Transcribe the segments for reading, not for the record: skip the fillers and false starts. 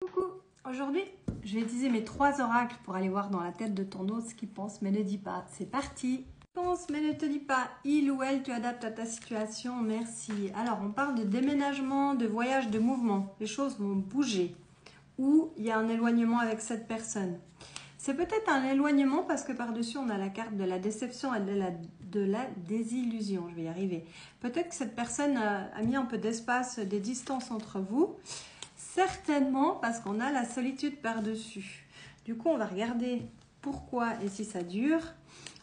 Coucou, aujourd'hui je vais utiliser mes 3 oracles pour aller voir dans la tête de ton autre ce qu'il pense mais ne dis pas. C'est parti. Pense mais ne te dis pas, il ou elle tu adaptes à ta situation, merci. Alors on parle de déménagement, de voyage, de mouvement. Les choses vont bouger ou il y a un éloignement avec cette personne. C'est peut-être un éloignement parce que par-dessus on a la carte de la déception et de la désillusion, je vais y arriver. Peut-être que cette personne a mis un peu d'espace, des distances entre vous. Certainement parce qu'on a la solitude par-dessus. Du coup, on va regarder pourquoi et si ça dure.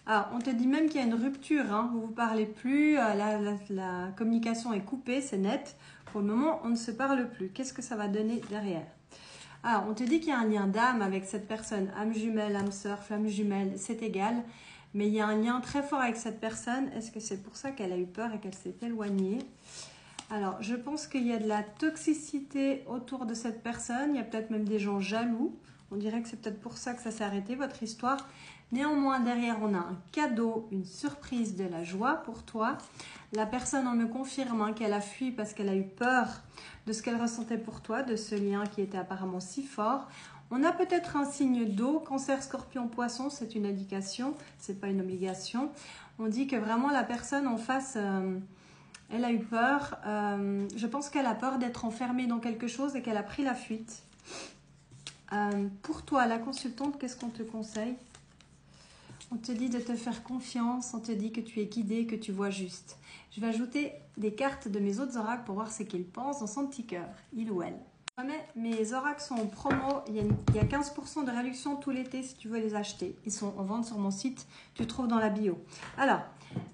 Alors, on te dit même qu'il y a une rupture, hein, vous ne vous parlez plus, la communication est coupée, c'est net. Pour le moment, on ne se parle plus. Qu'est-ce que ça va donner derrière? Alors, on te dit qu'il y a un lien d'âme avec cette personne, âme jumelle, âme sœur, flamme jumelle, c'est égal. Mais il y a un lien très fort avec cette personne. Est-ce que c'est pour ça qu'elle a eu peur et qu'elle s'est éloignée? Alors, je pense qu'il y a de la toxicité autour de cette personne. Il y a peut-être même des gens jaloux. On dirait que c'est peut-être pour ça que ça s'est arrêté, votre histoire. Néanmoins, derrière, on a un cadeau, une surprise, de la joie pour toi. La personne, on me confirme hein, qu'elle a fui parce qu'elle a eu peur de ce qu'elle ressentait pour toi, de ce lien qui était apparemment si fort. On a peut-être un signe d'eau, cancer, scorpion, poisson, c'est une indication, c'est pas une obligation. On dit que vraiment la personne en face... elle a eu peur. Je pense qu'elle a peur d'être enfermée dans quelque chose et qu'elle a pris la fuite. Pour toi, la consultante, qu'est-ce qu'on te conseille? On te dit de te faire confiance. On te dit que tu es guidé, que tu vois juste. Je vais ajouter des cartes de mes autres oracles pour voir ce qu'ils pensent dans son petit cœur, il ou elle. Mes oracles sont en promo. Il y a 15% de réduction tout l'été si tu veux les acheter. Ils sont en vente sur mon site. Tu trouves dans la bio. Alors,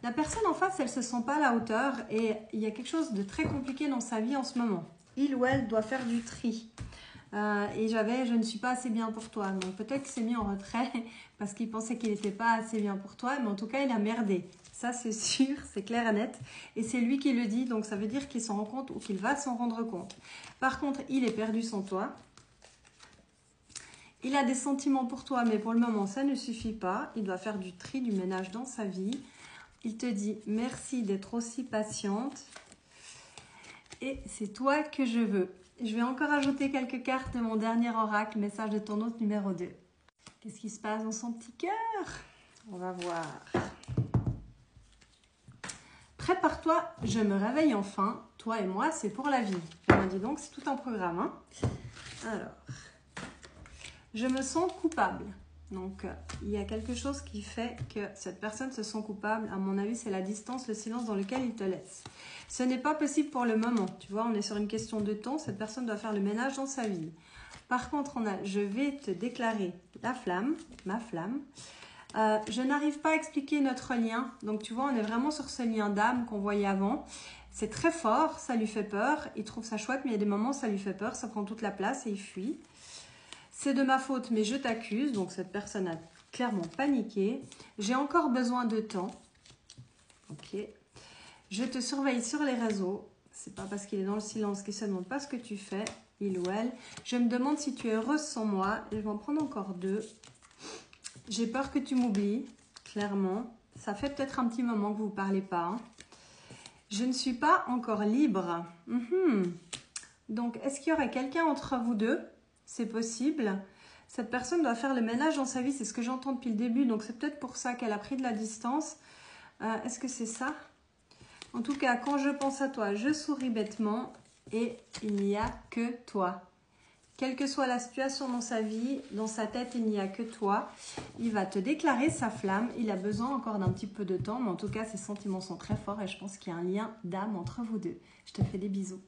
la personne en face, elle ne se sent pas à la hauteur et il y a quelque chose de très compliqué dans sa vie en ce moment. Il ou elle doit faire du tri. Et je ne suis pas assez bien pour toi. Donc peut-être qu'il s'est mis en retrait parce qu'il pensait qu'il n'était pas assez bien pour toi. Mais en tout cas, il a merdé. Ça, c'est sûr, c'est clair et net. Et c'est lui qui le dit. Donc ça veut dire qu'il s'en rend compte ou qu'il va s'en rendre compte. Par contre, il est perdu sans toi. Il a des sentiments pour toi, mais pour le moment, ça ne suffit pas. Il doit faire du tri, du ménage dans sa vie. Il te dit merci d'être aussi patiente. Et c'est toi que je veux. Je vais encore ajouter quelques cartes de mon dernier oracle, message de ton hôte numéro 2. Qu'est-ce qui se passe dans son petit cœur? On va voir. Prépare-toi, je me réveille enfin. Toi et moi, c'est pour la vie. On dit donc, c'est tout un programme. Hein, alors, je me sens coupable. Donc, il y a quelque chose qui fait que cette personne se sent coupable. À mon avis, c'est la distance, le silence dans lequel il te laisse. Ce n'est pas possible pour le moment. Tu vois, on est sur une question de temps. Cette personne doit faire le ménage dans sa vie. Par contre, on a « je vais te déclarer la flamme », ma flamme. Je n'arrive pas à expliquer notre lien. Donc, tu vois, on est vraiment sur ce lien d'âme qu'on voyait avant. C'est très fort, ça lui fait peur. Il trouve ça chouette, mais il y a des moments où ça lui fait peur. Ça prend toute la place et il fuit. C'est de ma faute, mais je t'accuse. Donc, cette personne a clairement paniqué. J'ai encore besoin de temps. Ok. Je te surveille sur les réseaux. C'est pas parce qu'il est dans le silence qu'il ne se demande pas ce que tu fais, il ou elle. Je me demande si tu es heureuse sans moi. Je vais en prendre encore 2. J'ai peur que tu m'oublies, clairement. Ça fait peut-être un petit moment que vous ne parlez pas. Hein. Je ne suis pas encore libre. Donc, est-ce qu'il y aurait quelqu'un entre vous deux? C'est possible. Cette personne doit faire le ménage dans sa vie. C'est ce que j'entends depuis le début. Donc, c'est peut-être pour ça qu'elle a pris de la distance. Est-ce que c'est ça? En tout cas, quand je pense à toi, je souris bêtement et il n'y a que toi. Quelle que soit la situation dans sa vie, dans sa tête, il n'y a que toi. Il va te déclarer sa flamme. Il a besoin encore d'un petit peu de temps, mais en tout cas, ses sentiments sont très forts et je pense qu'il y a un lien d'âme entre vous deux. Je te fais des bisous.